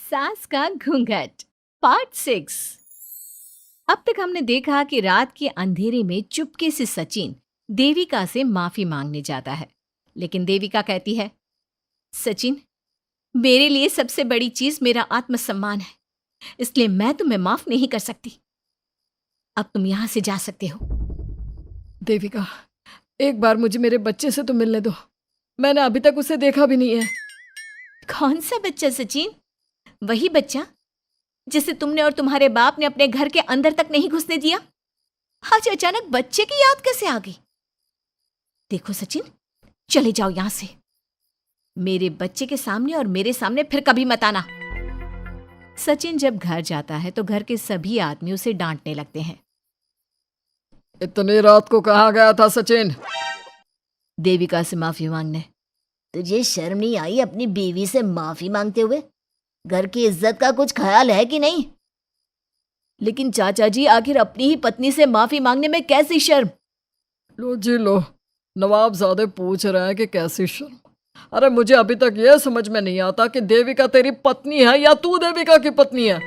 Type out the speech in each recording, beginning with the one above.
सास का घूंघट पार्ट 6। अब तक हमने देखा कि रात के अंधेरे में चुपके से सचिन देविका से माफी मांगने जाता है, लेकिन देविका कहती है, सचिन, मेरे लिए सबसे बड़ी चीज मेरा आत्मसम्मान है, इसलिए मैं तुम्हें माफ नहीं कर सकती। अब तुम यहां से जा सकते हो। देविका, एक बार मुझे मेरे बच्चे से तो मिलने दो। मैंने अभी तक उसे देखा भी नहीं है। कौन सा बच्चा सचिन? वही बच्चा जिसे तुमने और तुम्हारे बाप ने अपने घर के अंदर तक नहीं घुसने दिया। आज अचानक बच्चे की याद कैसे आ गई? देखो सचिन, चले जाओ यहां से। मेरे बच्चे के सामने और मेरे सामने फिर कभी मत आना। सचिन जब घर जाता है तो घर के सभी आदमी उसे डांटने लगते हैं। इतनी रात को कहाँ गया था सचिन? देविका से माफी मांगने। तुझे शर्म नहीं आई अपनी बीवी से माफी मांगते हुए? घर की इज्जत का कुछ ख्याल है कि नहीं? लेकिन चाचा जी, आखिर अपनी ही पत्नी से माफी मांगने में कैसी शर्म? लो जी लो, नवाबजादे पूछ रहे हैं कि कैसी शर्म। अरे मुझे अभी तक यह समझ में नहीं आता कि देविका तेरी पत्नी है या तू देविका की पत्नी है।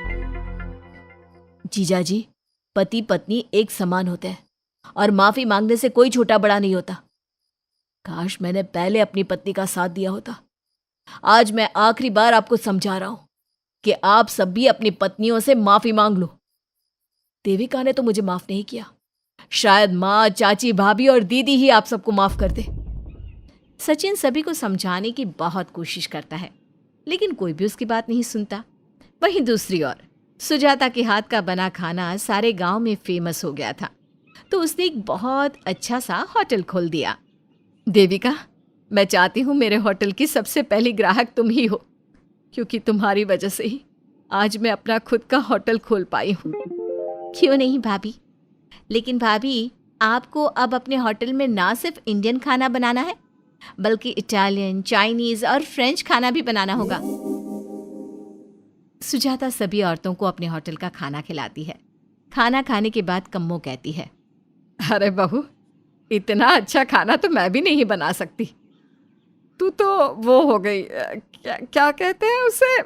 जीजा जी, पति पत्नी एक समान होते हैं और माफी मांगने से कोई छोटा बड़ा नहीं होता। काश मैंने पहले अपनी पत्नी का साथ दिया होता। आज मैं आखिरी बार आपको समझा रहा हूं कि आप सब भी अपनी पत्नियों से माफी मांग लो। देविका ने तो मुझे माफ नहीं किया, शायद माँ, चाची, भाभी और दीदी ही आप सबको माफ कर दे। सचिन सभी को समझाने की बहुत कोशिश करता है, लेकिन कोई भी उसकी बात नहीं सुनता। वहीं दूसरी ओर सुजाता के हाथ का बना खाना सारे गांव में फेमस हो गया था, तो उसने एक बहुत अच्छा सा होटल खोल दिया। देविका, मैं चाहती हूँ मेरे होटल की सबसे पहली ग्राहक तुम ही हो, क्योंकि तुम्हारी वजह से ही आज मैं अपना खुद का होटल खोल पाई हूँ। क्यों नहीं भाभी? लेकिन भाभी, आपको अब अपने होटल में ना सिर्फ इंडियन खाना बनाना है, बल्कि इटालियन, चाइनीज और फ्रेंच खाना भी बनाना होगा। सुजाता सभी औरतों को अपने होटल का खाना खिलाती है। खाना खाने के बाद कम्मो कहती है, अरे बहू, इतना अच्छा खाना तो मैं भी नहीं बना सकती। तू तो वो हो गई, क्या कहते हैं उसे?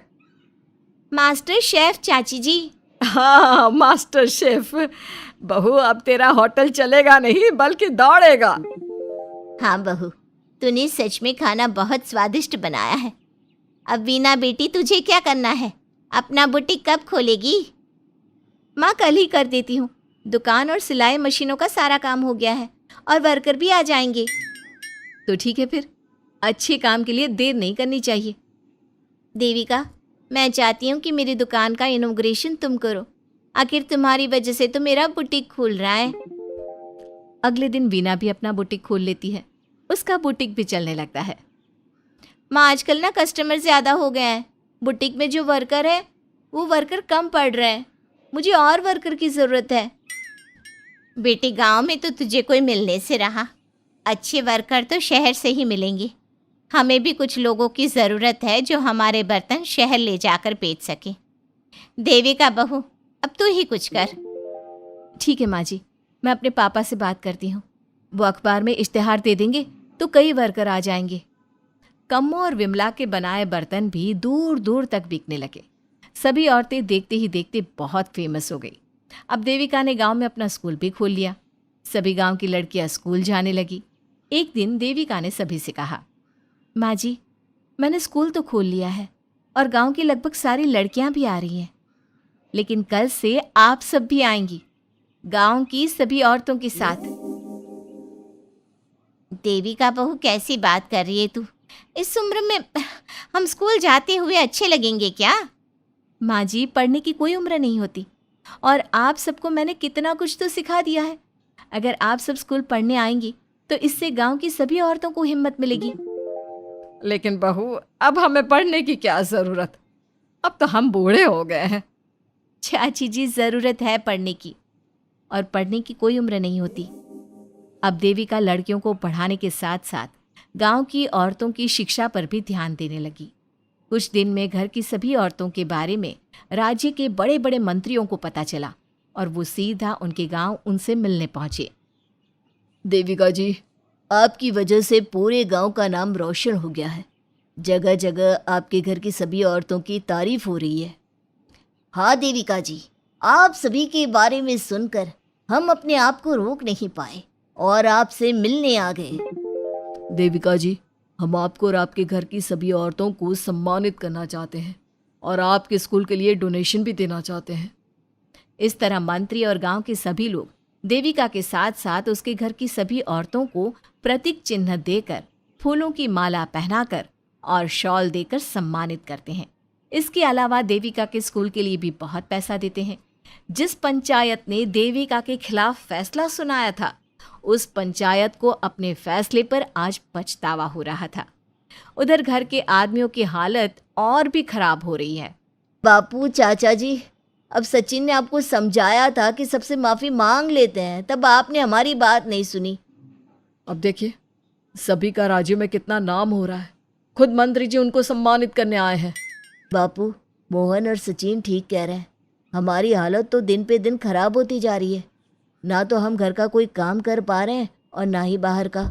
मास्टर शेफ चाची जी। हाँ, मास्टर शेफ। बहू, अब तेरा होटल चलेगा नहीं बल्कि दौड़ेगा। हाँ बहू, तूने सच में खाना बहुत स्वादिष्ट बनाया है। अब वीना बेटी, तुझे क्या करना है? अपना बुटीक कब खोलेगी? माँ, कल ही कर देती हूँ। दुकान और सिलाई मशीनों का सारा काम हो गया है और वर्कर भी आ जाएंगे। तो ठीक है, फिर अच्छे काम के लिए देर नहीं करनी चाहिए। देविका, मैं चाहती हूँ कि मेरी दुकान का इनॉग्रेशन तुम करो। आखिर तुम्हारी वजह से तो मेरा बुटीक खुल रहा है। अगले दिन वीना भी अपना बुटीक खोल लेती है। उसका बुटीक भी चलने लगता है। माँ, आजकल ना कस्टमर ज़्यादा हो गए हैं। बुटीक में जो वर्कर है वो वर्कर कम पड़ रहे हैं। मुझे और वर्कर की ज़रूरत है। बेटी, गांव में तो तुझे कोई मिलने से रहा। अच्छे वर्कर तो शहर से ही मिलेंगे। हमें भी कुछ लोगों की ज़रूरत है जो हमारे बर्तन शहर ले जाकर बेच सके। देविका बहू, अब तू ही कुछ कर। ठीक है माँ जी, मैं अपने पापा से बात करती हूँ। वो अखबार में इश्तिहार दे देंगे तो कई वर्कर आ जाएंगे। कम्मो और विमला के बनाए बर्तन भी दूर दूर तक बिकने लगे। सभी औरतें देखते ही देखते बहुत फेमस हो गई। अब देविका ने गांव में अपना स्कूल भी खोल लिया। सभी गांव की लड़कियां स्कूल जाने लगी। एक दिन देविका ने सभी से कहा, माँ जी, मैंने स्कूल तो खोल लिया है और गांव की लगभग सारी लड़कियां भी आ रही हैं, लेकिन कल से आप सब भी आएंगी, गांव की सभी औरतों के साथ। देविका बहू, कैसी बात कर रही है तू? इस उम्र में हम स्कूल जाते हुए अच्छे लगेंगे क्या? माँ जी, पढ़ने की कोई उम्र नहीं होती और आप सबको मैंने कितना कुछ तो सिखा दिया है। अगर आप सब स्कूल पढ़ने आएंगी तो इससे गांव की सभी औरतों को हिम्मत मिलेगी। लेकिन बहू, अब हमें पढ़ने की क्या जरूरत? अब तो हम बूढ़े हो गए हैं। चाची जी, जरूरत है पढ़ने की, और पढ़ने की कोई उम्र नहीं होती। अब देविका लड़कियों को पढ़ाने के साथ साथ गांव की औरतों की शिक्षा पर भी ध्यान देने लगी। कुछ दिन में घर की सभी औरतों के बारे में राज्य के बड़े बड़े मंत्रियों को पता चला और वो सीधा उनके गांव उनसे मिलने पहुंचे। देविका जी, आपकी वजह से पूरे गांव का नाम रोशन हो गया है। जगह जगह आपके घर की सभी औरतों की तारीफ हो रही है। हाँ देविका जी, आप सभी के बारे में सुनकर हम अपने आप को रोक नहीं पाए और आपसे मिलने आ गए। देविका जी, हम आपको और आपके घर की सभी औरतों को सम्मानित करना चाहते हैं और आपके स्कूल के लिए डोनेशन भी देना चाहते हैं। इस तरह मंत्री और गांव के सभी लोग देविका के साथ साथ उसके घर की सभी औरतों को प्रतीक चिन्ह देकर, फूलों की माला पहनाकर और शॉल देकर सम्मानित करते हैं। इसके अलावा देविका के स्कूल के लिए भी बहुत पैसा देते हैं। जिस पंचायत ने देविका के खिलाफ फैसला सुनाया था, उस पंचायत को अपने फैसले पर आज पछतावा हो रहा था। उधर घर के आदमियों की हालत और भी खराब हो रही है। बापू, चाचा जी, अब सचिन ने आपको समझाया था कि सबसे माफ़ी मांग लेते हैं, तब आपने हमारी बात नहीं सुनी। अब देखिए, सभी का राज्य में कितना नाम हो रहा है। खुद मंत्री जी उनको सम्मानित करने आए हैं। बापू, मोहन और सचिन ठीक कह रहे हैं। हमारी हालत तो दिन पे दिन खराब होती जा रही है। ना तो हम घर का कोई काम कर पा रहे हैं और ना ही बाहर का।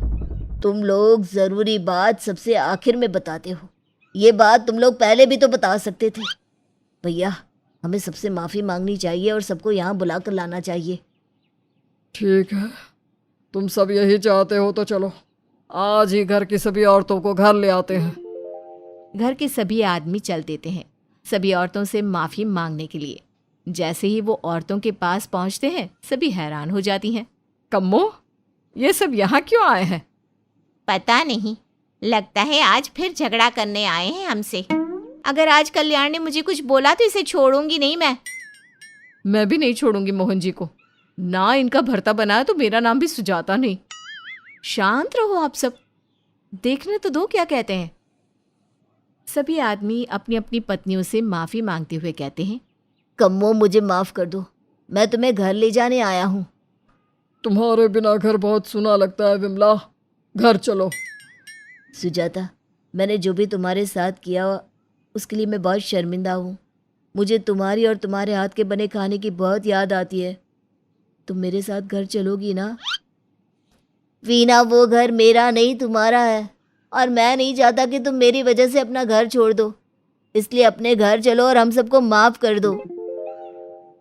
तुम लोग ज़रूरी बात सबसे आखिर में बताते हो। ये बात तुम लोग पहले भी तो बता सकते थे। भैया, हमें सबसे माफ़ी मांगनी चाहिए और सबको यहाँ बुला कर लाना चाहिए। ठीक है, तुम सब यही चाहते हो तो चलो, आज ही घर की सभी औरतों को घर ले आते हैं। घर के सभी आदमी चल देते हैं सभी औरतों से माफ़ी मांगने के लिए। जैसे ही वो औरतों के पास पहुंचते हैं, सभी हैरान हो जाती हैं। कम्मो, ये सब यहाँ क्यों आए हैं? पता नहीं, लगता है आज फिर झगड़ा करने आए हैं हमसे। अगर आज कल्याण ने मुझे कुछ बोला तो इसे छोड़ूंगी नहीं मैं भी नहीं छोड़ूंगी मोहन जी को। ना इनका भरता बनाया तो मेरा नाम भी सुजाता नहीं। शांत रहो आप सब, देखने तो दो क्या कहते हैं। सभी आदमी अपनी अपनी पत्नियों से माफ़ी मांगते हुए कहते हैं, कम्मो, मुझे माफ़ कर दो, मैं तुम्हें घर ले जाने आया हूँ। तुम्हारे बिना घर बहुत सुना लगता है विमला, घर चलो। सुजाता, मैंने जो भी तुम्हारे साथ किया उसके लिए मैं बहुत शर्मिंदा हूँ। मुझे तुम्हारी और तुम्हारे हाथ के बने खाने की बहुत याद आती है। तुम मेरे साथ घर चलोगी ना? वीना, वो घर मेरा नहीं तुम्हारा है और मैं नहीं चाहता कि तुम मेरी वजह से अपना घर छोड़ दो। इसलिए अपने घर चलो और हम सबको माफ़ कर दो।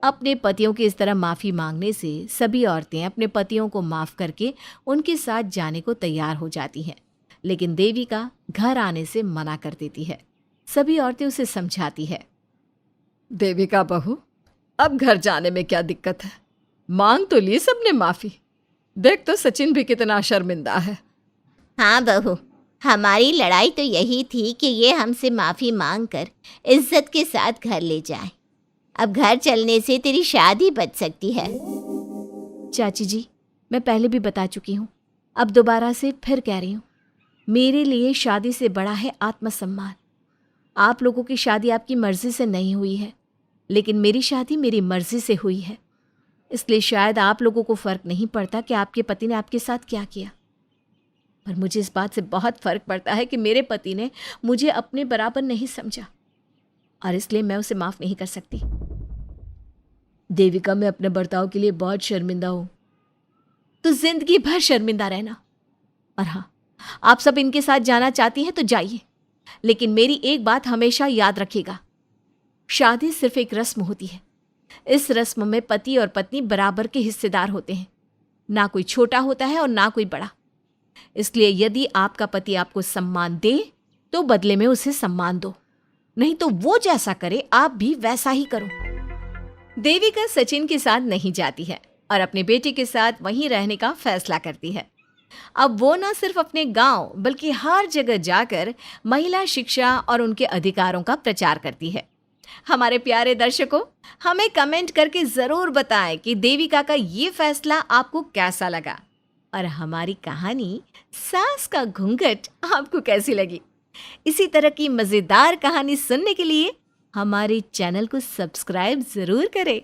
अपने पतियों की इस तरह माफ़ी मांगने से सभी औरतें अपने पतियों को माफ़ करके उनके साथ जाने को तैयार हो जाती हैं। लेकिन देविका घर आने से मना कर देती है। सभी औरतें उसे समझाती है, देविका बहू, अब घर जाने में क्या दिक्कत है? मांग तो ली सबने माफ़ी। देख तो सचिन भी कितना शर्मिंदा है। हाँ बहू, हमारी लड़ाई तो यही थी कि ये हमसे माफ़ी मांग कर इज्जत के साथ घर ले जाए। अब घर चलने से तेरी शादी बच सकती है। चाची जी, मैं पहले भी बता चुकी हूँ, अब दोबारा से फिर कह रही हूँ, मेरे लिए शादी से बड़ा है आत्मसम्मान। आप लोगों की शादी आपकी मर्ज़ी से नहीं हुई है, लेकिन मेरी शादी मेरी मर्ज़ी से हुई है। इसलिए शायद आप लोगों को फ़र्क नहीं पड़ता कि आपके पति ने आपके साथ क्या किया, पर मुझे इस बात से बहुत फ़र्क पड़ता है कि मेरे पति ने मुझे अपने बराबर नहीं समझा और इसलिए मैं उसे माफ़ नहीं कर सकती। देविका, मैं अपने बर्ताव के लिए बहुत शर्मिंदा हूँ। तो ज़िंदगी भर शर्मिंदा रहना। और हाँ, आप सब इनके साथ जाना चाहती हैं तो जाइए, लेकिन मेरी एक बात हमेशा याद रखिएगा, शादी सिर्फ एक रस्म होती है। इस रस्म में पति और पत्नी बराबर के हिस्सेदार होते हैं, ना कोई छोटा होता है और ना कोई बड़ा। इसलिए यदि आपका पति आपको सम्मान दे तो बदले में उसे सम्मान दो, नहीं तो वो जैसा करे आप भी वैसा ही करो। देविका सचिन के साथ नहीं जाती है और अपने बेटे के साथ वहीं रहने का फैसला करती है। अब वो न सिर्फ अपने गांव बल्कि हर जगह जाकर महिला शिक्षा और उनके अधिकारों का प्रचार करती है। हमारे प्यारे दर्शकों, हमें कमेंट करके ज़रूर बताएं कि देविका का ये फैसला आपको कैसा लगा और हमारी कहानी सास का घूंघट आपको कैसी लगी। इसी तरह की मज़ेदार कहानी सुनने के लिए हमारे चैनल को सब्सक्राइब ज़रूर करें।